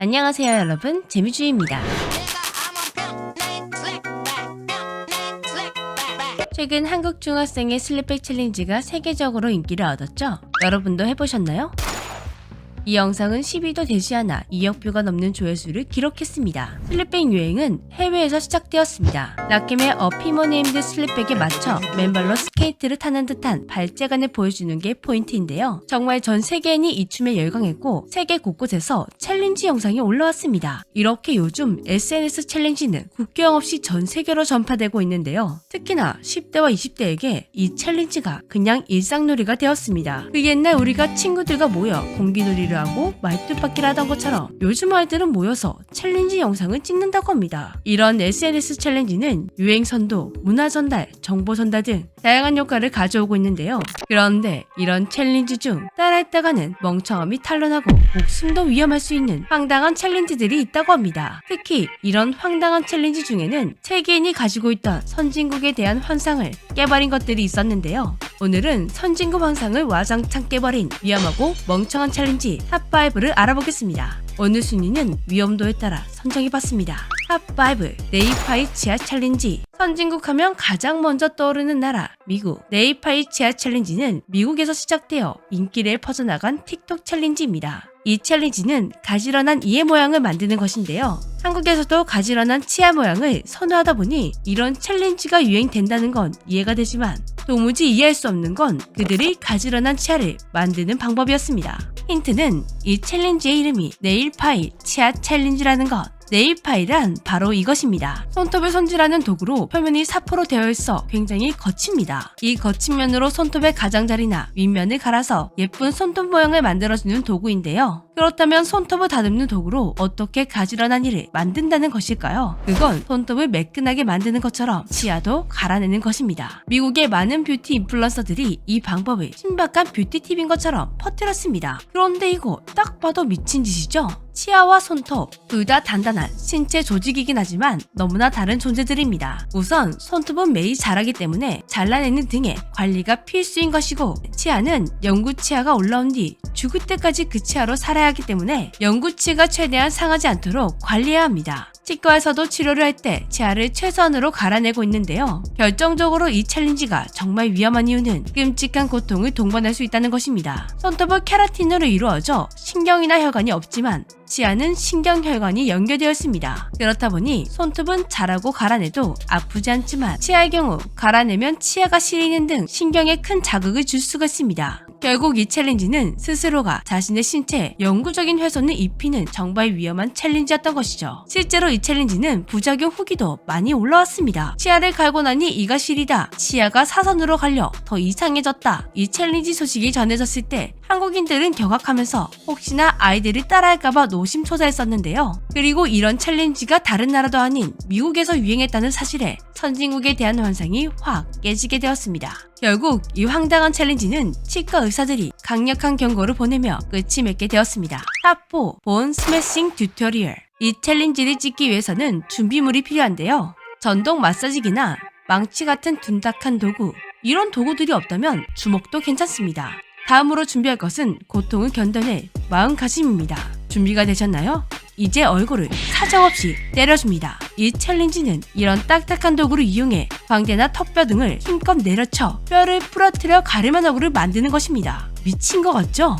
안녕하세요 여러분, 재미주의입니다. 최근 한국 중학생의 슬립백 챌린지가 세계적으로 인기를 얻었죠? 여러분도 해보셨나요? 이 영상은 10위도 되지 않아 2억 뷰가 넘는 조회수를 기록했습니다. 슬립백 유행은 해외에서 시작되었습니다. 락킴의 어 피머네임드 슬립백에 맞춰 맨발로 스케이트를 타는 듯한 발재간을 보여주는 게 포인트인데요. 정말 전 세계인이 이 춤에 열광했고 세계 곳곳에서 챌린지 영상이 올라왔습니다. 이렇게 요즘 SNS 챌린지는 국경 없이 전 세계로 전파되고 있는데요. 특히나 10대와 20대에게 이 챌린지가 그냥 일상놀이가 되었습니다. 그 옛날 우리가 친구들과 모여 공기놀이를 하고 말뚝박기를 하던 것처럼 요즘 아이들은 모여서 챌린지 영상을 찍는다고 합니다. 이런 SNS 챌린지는 유행 선도, 문화 전달, 정보 전달 등 다양한 효과를 가져오고 있는데요. 그런데 이런 챌린지 중 따라했다가는 멍청함이 탄로나고 목숨도 위험할 수 있는 황당한 챌린지들이 있다고 합니다. 특히 이런 황당한 챌린지 중에는 세계인이 가지고 있던 선진국에 대한 환상을 깨버린 것들이 있었는데요. 오늘은 선진국 환상을 와장창 깨버린 위험하고 멍청한 챌린지 탑5를 알아보겠습니다. 오늘 순위는 위험도에 따라 선정해봤습니다. 탑5 네이파이 치아 챌린지. 선진국 하면 가장 먼저 떠오르는 나라 미국. 네이파이 치아 챌린지는 미국에서 시작되어 인기를 퍼져나간 틱톡 챌린지입니다. 이 챌린지는 가지런한 이의 모양을 만드는 것인데요. 한국에서도 가지런한 치아 모양을 선호하다 보니 이런 챌린지가 유행된다는 건 이해가 되지만 도무지 이해할 수 없는 건 그들이 가지런한 치아를 만드는 방법이었습니다. 힌트는 이 챌린지의 이름이 네일파이 치아 챌린지라는 것. 네일파이란 바로 이것입니다. 손톱을 손질하는 도구로 표면이 사포로 되어 있어 굉장히 거칩니다. 이 거친 면으로 손톱의 가장자리나 윗면을 갈아서 예쁜 손톱 모양을 만들어주는 도구인데요. 그렇다면 손톱을 다듬는 도구로 어떻게 가지런한 일을 만든다는 것일까요? 그건 손톱을 매끈하게 만드는 것처럼 치아도 갈아내는 것입니다. 미국의 많은 뷰티 인플루언서들이 이 방법을 신박한 뷰티 팁인 것처럼 퍼뜨렸습니다. 그런데 이거 딱 봐도 미친 짓이죠? 치아와 손톱 둘 다 단단한 신체 조직이긴 하지만 너무나 다른 존재들입니다. 우선 손톱은 매일 자라기 때문에 잘라내는 등의 관리가 필수인 것이고 치아는 영구치아가 올라온 뒤 죽을 때까지 그 치아로 살아야 하기 때문에 영구치가 최대한 상하지 않도록 관리해야 합니다. 치과에서도 치료를 할 때 치아를 최선으로 갈아내고 있는데요. 결정적으로 이 챌린지가 정말 위험한 이유는 끔찍한 고통을 동반할 수 있다는 것입니다. 손톱은 케라틴으로 이루어져 신경이나 혈관이 없지만 치아는 신경혈관이 연결되어 있습니다. 그렇다 보니 손톱은 자라고 갈아내도 아프지 않지만 치아의 경우 갈아내면 치아가 시리는 등 신경에 큰 자극을 줄 수가 있습니다. 결국 이 챌린지는 스스로가 자신의 신체에 영구적인 훼손을 입히는 정말 위험한 챌린지였던 것이죠. 실제로 이 챌린지는 부작용 후기도 많이 올라왔습니다. 치아를 갈고 나니 이가 시리다, 치아가 사선으로 갈려 더 이상해졌다. 이 챌린지 소식이 전해졌을 때 한국인들은 경악하면서 혹시나 아이들이 따라할까봐 노심초사했었는데요. 그리고 이런 챌린지가 다른 나라도 아닌 미국에서 유행했다는 사실에 선진국에 대한 환상이 확 깨지게 되었습니다. 결국 이 황당한 챌린지는 치과 의사들이 강력한 경고를 보내며 끝이 맺게 되었습니다. 탑4 본 스매싱 튜토리얼. 이 챌린지를 찍기 위해서는 준비물이 필요한데요. 전동 마사지기나 망치 같은 둔탁한 도구, 이런 도구들이 없다면 주먹도 괜찮습니다. 다음으로 준비할 것은 고통을 견뎌낼 마음가짐입니다. 준비가 되셨나요? 이제 얼굴을 사정없이 때려줍니다. 이 챌린지는 이런 딱딱한 도구를 이용해 광대나 턱뼈 등을 힘껏 내려쳐 뼈를 부러뜨려 가름한 얼굴을 만드는 것입니다. 미친 것 같죠?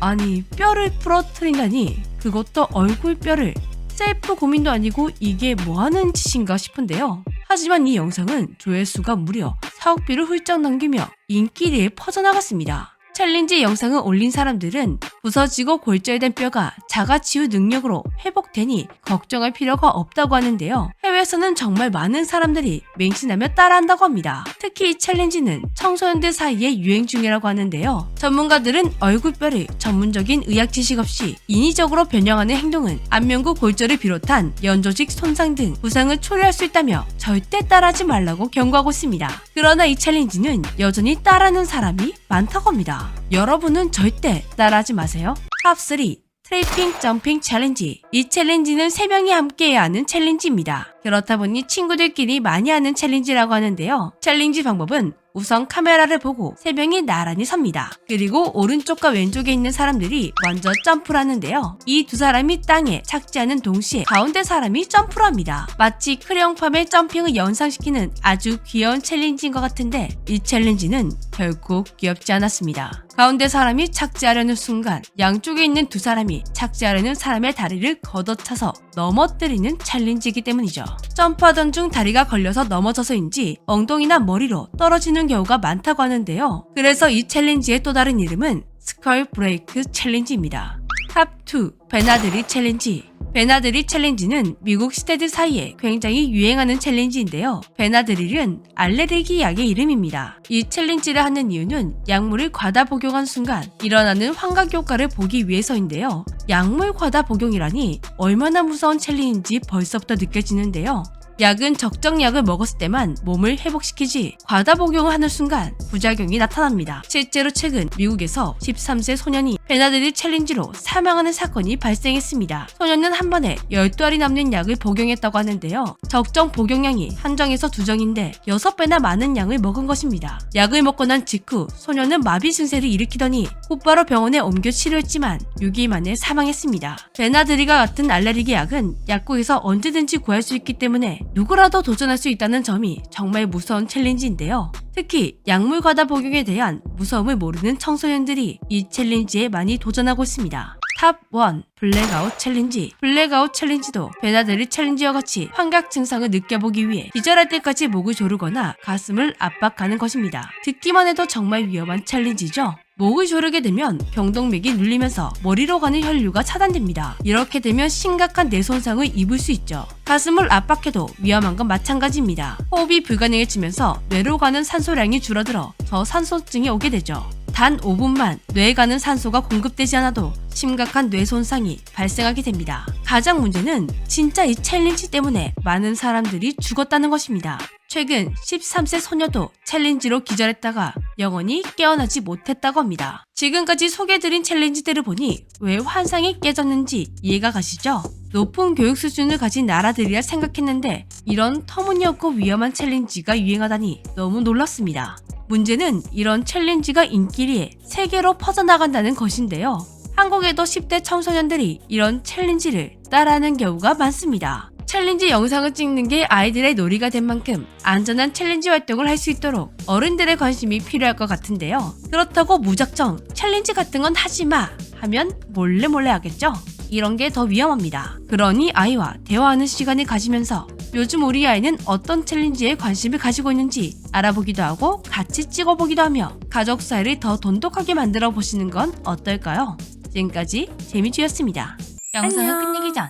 아니, 뼈를 부러뜨린다니, 그것도 얼굴뼈를. 셀프 고민도 아니고 이게 뭐하는 짓인가 싶은데요. 하지만 이 영상은 조회수가 무려 4억 뷰를 훌쩍 넘기며 인기리에 퍼져나갔습니다. 챌린지 영상을 올린 사람들은 부서지고 골절된 뼈가 자가치유 능력으로 회복되니 걱정할 필요가 없다고 하는데요. 해외에서는 정말 많은 사람들이 맹신하며 따라한다고 합니다. 특히 이 챌린지는 청소년들 사이에 유행 중이라고 하는데요. 전문가들은 얼굴뼈를 전문적인 의학 지식 없이 인위적으로 변형하는 행동은 안면구 골절을 비롯한 연조직 손상 등 부상을 초래할 수 있다며 절대 따라하지 말라고 경고하고 있습니다. 그러나 이 챌린지는 여전히 따라하는 사람이 많다고 합니다. 여러분은 절대 따라하지 마세요. 탑3 트래핑 점핑 챌린지. 이 챌린지는 3명이 함께해야 하는 챌린지입니다. 그렇다 보니 친구들끼리 많이 하는 챌린지라고 하는데요. 챌린지 방법은 우선 카메라를 보고 3명이 나란히 섭니다. 그리고 오른쪽과 왼쪽에 있는 사람들이 먼저 점프를 하는데요. 이 두 사람이 땅에 착지하는 동시에 가운데 사람이 점프를 합니다. 마치 크레용팜의 점핑을 연상시키는 아주 귀여운 챌린지인 것 같은데 이 챌린지는 결코 귀엽지 않았습니다. 가운데 사람이 착지하려는 순간 양쪽에 있는 두 사람이 착지하려는 사람의 다리를 걷어차서 넘어뜨리는 챌린지이기 때문이죠. 점프하던 중 다리가 걸려서 넘어져서인지 엉덩이나 머리로 떨어지는 경우가 많다고 하는데요. 그래서 이 챌린지의 또 다른 이름은 스컬 브레이크 챌린지입니다. 탑2 베나드리 챌린지. 베나드릴 챌린지는 미국 시대들 사이에 굉장히 유행하는 챌린지인데요. 베나드릴은 알레르기 약의 이름입니다. 이 챌린지를 하는 이유는 약물을 과다 복용한 순간 일어나는 환각 효과를 보기 위해서인데요. 약물 과다 복용이라니 얼마나 무서운 챌린지인지 벌써부터 느껴지는데요. 약은 적정량을 먹었을 때만 몸을 회복시키지 과다 복용을 하는 순간 부작용이 나타납니다. 실제로 최근 미국에서 13세 소년이 베나드릴 챌린지로 사망하는 사건이 발생했습니다. 소년은 한 번에 12알이 남는 약을 복용했다고 하는데요. 적정 복용량이 한 정에서 2정인데 6배나 많은 양을 먹은 것입니다. 약을 먹고 난 직후 소년은 마비 증세를 일으키더니 곧바로 병원에 옮겨 치료했지만 6일 만에 사망했습니다. 베나드릴과 같은 알레르기 약은 약국에서 언제든지 구할 수 있기 때문에 누구라도 도전할 수 있다는 점이 정말 무서운 챌린지인데요. 특히 약물 과다 복용에 대한 무서움을 모르는 청소년들이 이 챌린지에 많이 도전하고 있습니다. 탑1 블랙아웃 챌린지. 블랙아웃 챌린지도 베나드릴 챌린지와 같이 환각 증상을 느껴보기 위해 기절할 때까지 목을 조르거나 가슴을 압박하는 것입니다. 듣기만 해도 정말 위험한 챌린지죠. 목을 조르게 되면 경동맥이 눌리면서 머리로 가는 혈류가 차단됩니다. 이렇게 되면 심각한 뇌 손상을 입을 수 있죠. 가슴을 압박해도 위험한 건 마찬가지입니다. 호흡이 불가능해지면서 뇌로 가는 산소량이 줄어들어 저산소증이 오게 되죠. 단 5분만 뇌에 가는 산소가 공급되지 않아도 심각한 뇌 손상이 발생하게 됩니다. 가장 문제는 진짜 이 챌린지 때문에 많은 사람들이 죽었다는 것입니다. 최근 13세 소녀도 챌린지로 기절했다가 영원히 깨어나지 못했다고 합니다. 지금까지 소개해드린 챌린지들을 보니 왜 환상이 깨졌는지 이해가 가시죠? 높은 교육 수준을 가진 나라들이라 생각했는데 이런 터무니없고 위험한 챌린지가 유행하다니 너무 놀랐습니다. 문제는 이런 챌린지가 인기리에 세계로 퍼져나간다는 것인데요. 한국에도 10대 청소년들이 이런 챌린지를 따라하는 경우가 많습니다. 챌린지 영상을 찍는 게 아이들의 놀이가 된 만큼 안전한 챌린지 활동을 할 수 있도록 어른들의 관심이 필요할 것 같은데요. 그렇다고 무작정 챌린지 같은 건 하지 마 하면 몰래 하겠죠? 이런 게 더 위험합니다. 그러니 아이와 대화하는 시간을 가지면서 요즘 우리 아이는 어떤 챌린지에 관심을 가지고 있는지 알아보기도 하고 같이 찍어보기도 하며 가족 사이를 더 돈독하게 만들어 보시는 건 어떨까요? 지금까지 재미주였습니다. 영상을 끝내기 전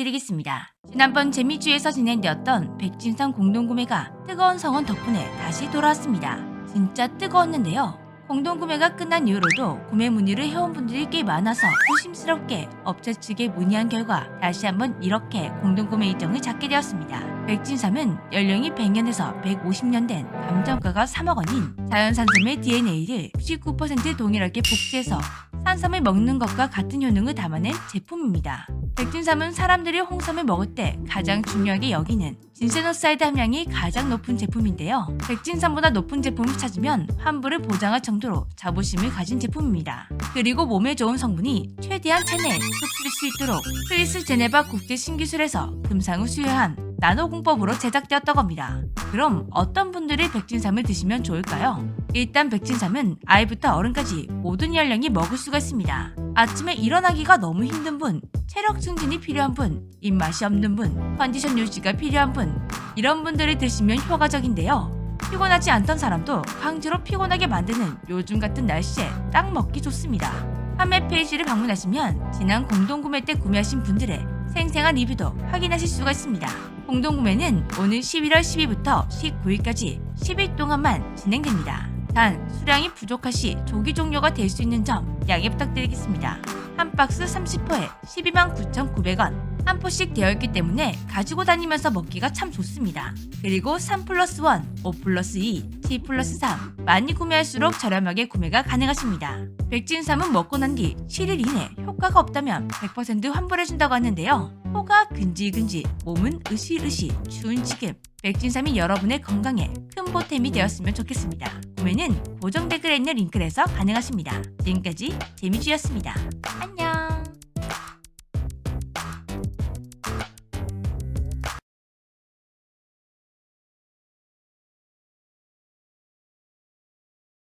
안내드리겠습니다. 지난번 재미주에서 진행되었던 백진성 공동구매가 뜨거운 성원 덕분에 다시 돌아왔습니다. 진짜 뜨거웠는데요. 공동구매가 끝난 이후로도 구매 문의를 해온 분들이 꽤 많아서 조심스럽게 업체 측에 문의한 결과 다시 한번 이렇게 공동구매 일정을 잡게 되었습니다. 백진삼은 연령이 100년에서 150년 된 감정가가 3억 원인 자연산삼의 DNA를 99% 동일하게 복제해서 산삼을 먹는 것과 같은 효능을 담아낸 제품입니다. 백진삼은 사람들이 홍삼을 먹을 때 가장 중요하게 여기는 진세노사이드 함량이 가장 높은 제품인데요. 백진삼보다 높은 제품을 찾으면 환불을 보장할 정도로 자부심을 가진 제품입니다. 그리고 몸에 좋은 성분이 최대한 체내에 흡수될 수 있도록 스위스 제네바 국제 신기술에서 금상을 수여한 나노 공법으로 제작되었다고 합니다. 그럼 어떤 분들이 백진삼을 드시면 좋을까요? 일단 백진삼은 아이부터 어른까지 모든 연령이 먹을 수가 있습니다. 아침에 일어나기가 너무 힘든 분, 체력 증진이 필요한 분, 입맛이 없는 분, 컨디션 유지가 필요한 분, 이런 분들이 드시면 효과적인데요. 피곤하지 않던 사람도 강제로 피곤하게 만드는 요즘 같은 날씨에 딱 먹기 좋습니다. 판매 페이지를 방문하시면 지난 공동구매 때 구매하신 분들의 생생한 리뷰도 확인하실 수가 있습니다. 공동구매는 오는 11월 10일부터 19일까지 10일 동안만 진행됩니다. 단 수량이 부족할 시 조기 종료가 될 수 있는 점 양해 부탁드리겠습니다. 한 박스 30포에 129,900원, 한 포씩 되어 있기 때문에 가지고 다니면서 먹기가 참 좋습니다. 그리고 3+1, 5+2, 7+3 많이 구매할수록 저렴하게 구매가 가능하십니다. 백진삼은 먹고 난 뒤 7일 이내 효과가 없다면 100% 환불해준다고 하는데요. 코가 근질근질, 몸은 으실으실, 추운 지금 백진삼이 여러분의 건강에 큰 보탬이 되었으면 좋겠습니다. 구매는 고정 댓글에 있는 링크에서 가능하십니다. 지금까지 재미쥐였습니다. 안녕.